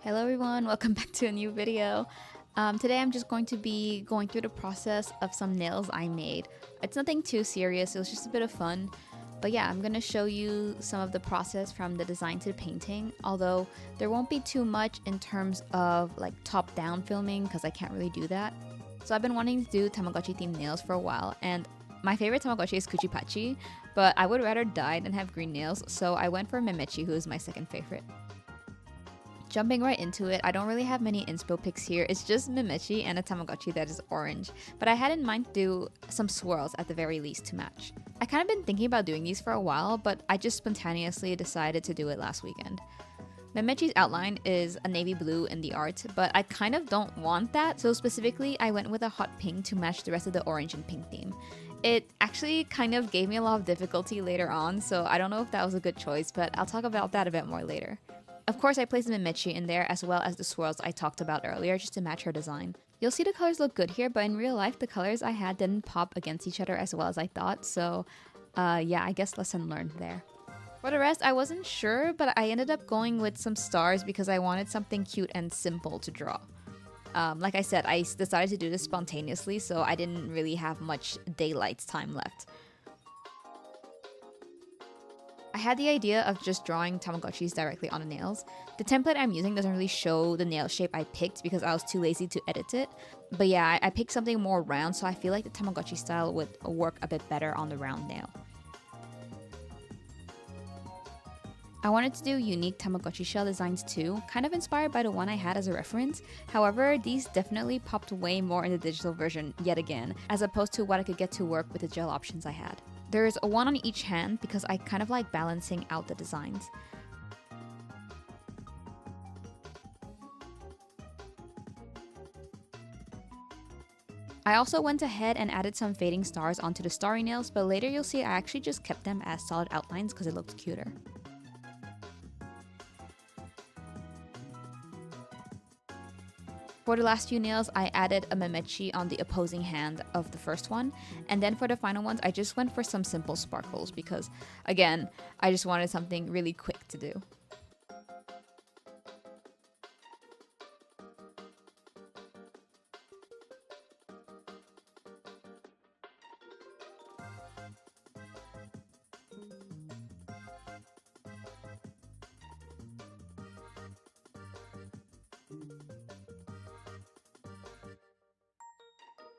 Hello everyone, welcome back to a new video. Today I'm just going to be going through the process of some nails I made. It's nothing too serious, it was just a bit of fun. But yeah, I'm going to show you some of the process from the design to the painting, although there won't be too much in terms of like top-down filming because I can't really do that. So I've been wanting to do Tamagotchi themed nails for a while, and my favorite Tamagotchi is Kuchipachi, but I would rather dye than have green nails, so I went for memetchi, who is my second favorite. Jumping right into it, I don't really have many inspo pics here, it's just memetchi and a Tamagotchi that is orange, but I had in mind to do some swirls at the very least to match. I kind of been thinking about doing these for a while, but I just spontaneously decided to do it last weekend. Memetchi's outline is a navy blue in the art, but I kind of don't want that, so specifically I went with a hot pink to match the rest of the orange and pink theme. It actually kind of gave me a lot of difficulty later on, so I don't know if that was a good choice, but I'll talk about that a bit more later. Of course, I placed the memetchi in there as well as the swirls I talked about earlier just to match her design. You'll see the colors look good here, but in real life, the colors I had didn't pop against each other as well as I thought, so yeah, I guess lesson learned there. For the rest, I wasn't sure, but I ended up going with some stars because I wanted something cute and simple to draw. Like I said, I decided to do this spontaneously, so I didn't really have much daylight time left. I had the idea of just drawing Tamagotchis directly on the nails. The template I'm using doesn't really show the nail shape I picked because I was too lazy to edit it. But yeah, I picked something more round, so I feel like the Tamagotchi style would work a bit better on the round nail. I wanted to do unique Tamagotchi shell designs too, kind of inspired by the one I had as a reference. However, these definitely popped way more in the digital version yet again, as opposed to what I could get to work with the gel options I had. There's one on each hand because I kind of like balancing out the designs. I also went ahead and added some fading stars onto the starry nails, but later you'll see I actually just kept them as solid outlines because it looked cuter. For the last few nails, I added a memetchi on the opposing hand of the first one, and then for the final ones, I just went for some simple sparkles because, again, I just wanted something really quick to do.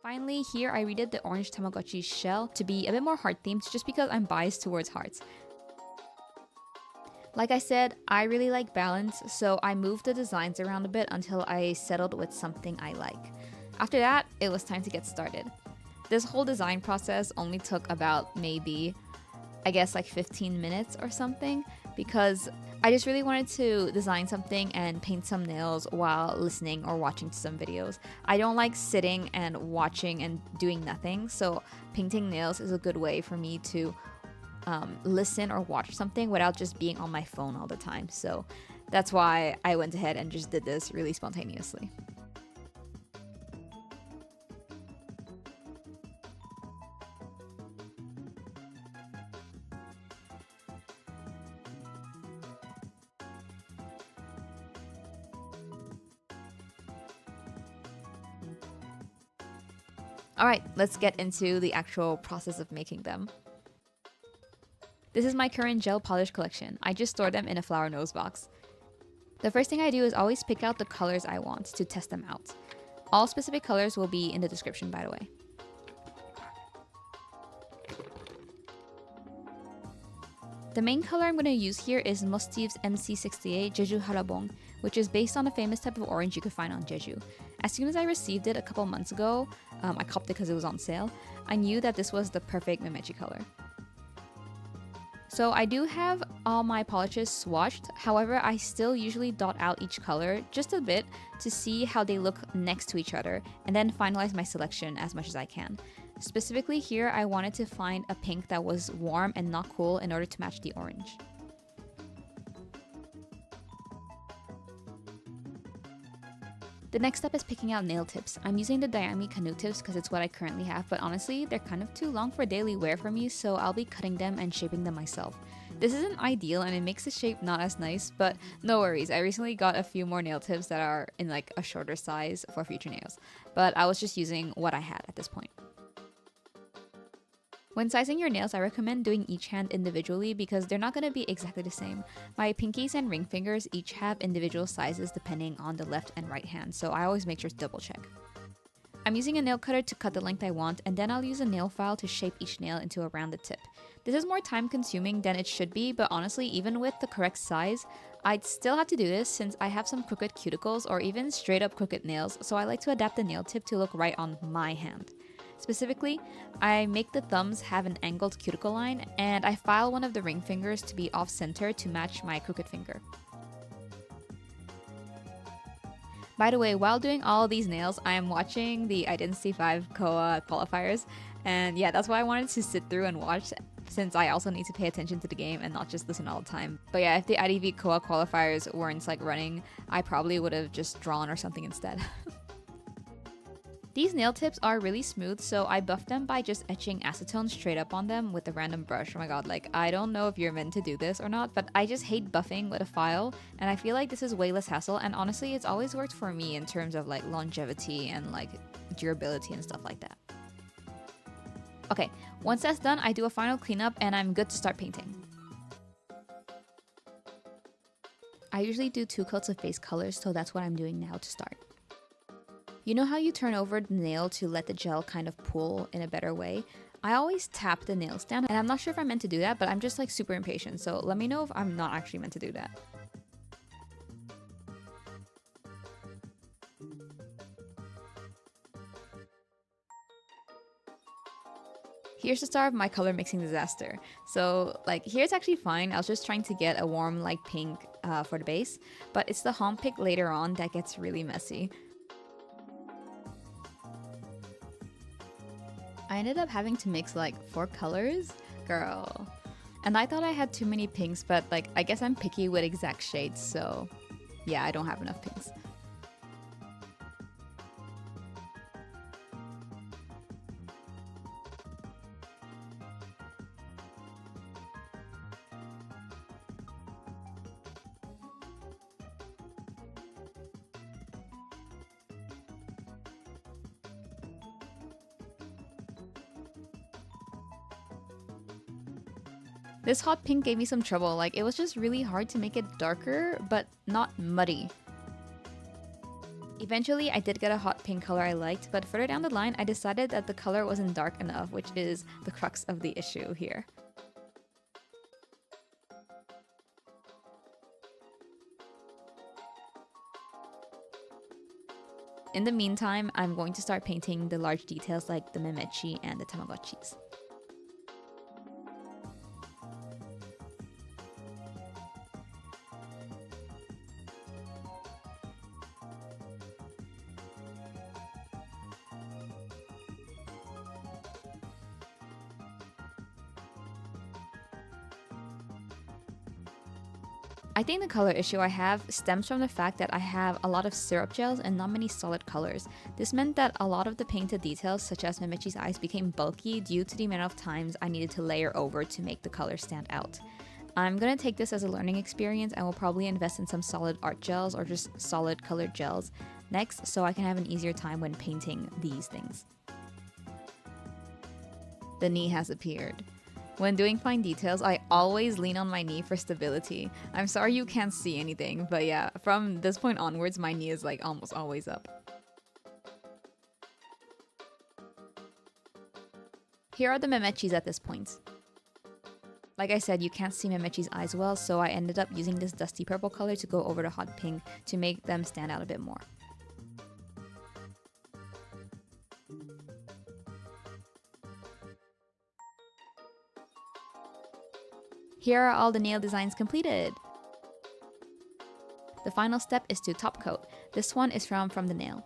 Finally, here I redid the orange Tamagotchi shell to be a bit more heart themed just because I'm biased towards hearts. Like I said, I really like balance, so I moved the designs around a bit until I settled with something I like. After that, it was time to get started. This whole design process only took about maybe, I guess like 15 minutes or something, because I just really wanted to design something and paint some nails while listening or watching some videos. I don't like sitting and watching and doing nothing, so painting nails is a good way for me to listen or watch something without just being on my phone all the time. So that's why I went ahead and just did this really spontaneously. Alright, let's get into the actual process of making them. This is my current gel polish collection. I just store them in a flower nose box. The first thing I do is always pick out the colors I want to test them out. All specific colors will be in the description, by the way. The main color I'm going to use here is MOSTIVE's MC68 Jeju Harabong, which is based on a famous type of orange you could find on Jeju. As soon as I received it a couple months ago, I copped it because it was on sale, I knew that this was the perfect memetchi color. So I do have all my polishes swatched, however I still usually dot out each color just a bit to see how they look next to each other, and then finalize my selection as much as I can. Specifically here, I wanted to find a pink that was warm and not cool in order to match the orange. The next step is picking out nail tips. I'm using the DIAMI canoe tips because it's what I currently have, but honestly, they're kind of too long for daily wear for me, so I'll be cutting them and shaping them myself. This isn't ideal and it makes the shape not as nice, but no worries. I recently got a few more nail tips that are in like a shorter size for future nails, but I was just using what I had at this point. When sizing your nails, I recommend doing each hand individually because they're not going to be exactly the same. My pinkies and ring fingers each have individual sizes depending on the left and right hand, so I always make sure to double check. I'm using a nail cutter to cut the length I want, and then I'll use a nail file to shape each nail into a rounded tip. This is more time consuming than it should be, but honestly, even with the correct size, I'd still have to do this since I have some crooked cuticles or even straight up crooked nails, so I like to adapt the nail tip to look right on my hand. Specifically, I make the thumbs have an angled cuticle line, and I file one of the ring fingers to be off-center to match my crooked finger. By the way, while doing all of these nails, I am watching the Identity 5 COA qualifiers, and yeah, that's why I wanted to sit through and watch, since I also need to pay attention to the game and not just listen all the time. But yeah, if the IDV COA qualifiers weren't like running, I probably would have just drawn or something instead. These nail tips are really smooth, so I buff them by just etching acetone straight up on them with a random brush. Oh my god, like, I don't know if you're meant to do this or not, but I just hate buffing with a file, and I feel like this is way less hassle, and honestly, it's always worked for me in terms of like longevity and like durability and stuff like that. Okay, once that's done, I do a final cleanup and I'm good to start painting. I usually do 2 coats of base colors, so that's what I'm doing now to start. You know how you turn over the nail to let the gel kind of pool in a better way? I always tap the nails down, and I'm not sure if I'm meant to do that, but I'm just like super impatient, so let me know if I'm not actually meant to do that. Here's the start of my color mixing disaster. So like here's actually fine, I was just trying to get a warm light pink for the base, but it's the home pick later on that gets really messy. I ended up having to mix like 4 colors? Girl. And I thought I had too many pinks, but like I guess I'm picky with exact shades, so yeah, I don't have enough pinks. This hot pink gave me some trouble, like it was just really hard to make it darker, but not muddy. Eventually, I did get a hot pink color I liked, but further down the line, I decided that the color wasn't dark enough, which is the crux of the issue here. In the meantime, I'm going to start painting the large details like the memetchi and the Tamagotchis. I think the color issue I have stems from the fact that I have a lot of syrup gels and not many solid colors. This meant that a lot of the painted details, such as Memetchi's eyes, became bulky due to the amount of times I needed to layer over to make the color stand out. I'm gonna take this as a learning experience and will probably invest in some solid art gels or just solid colored gels next, so I can have an easier time when painting these things. The knee has appeared. When doing fine details, I always lean on my knee for stability. I'm sorry you can't see anything, but yeah, from this point onwards, my knee is like almost always up. Here are the memetchis at this point. Like I said, you can't see memetchi's eyes well, so I ended up using this dusty purple color to go over the hot pink to make them stand out a bit more. Here are all the nail designs completed. The final step is to top coat. This one is from the nail.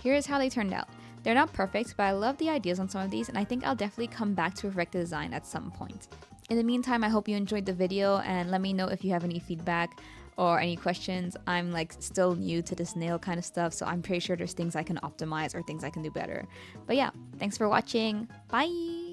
Here is how they turned out. They're not perfect, but I love the ideas on some of these, and I think I'll definitely come back to perfect the design at some point. In the meantime, I hope you enjoyed the video, and let me know if you have any feedback or any questions. I'm like still new to this nail kind of stuff, so I'm pretty sure there's things I can optimize or things I can do better. But yeah, thanks for watching. Bye!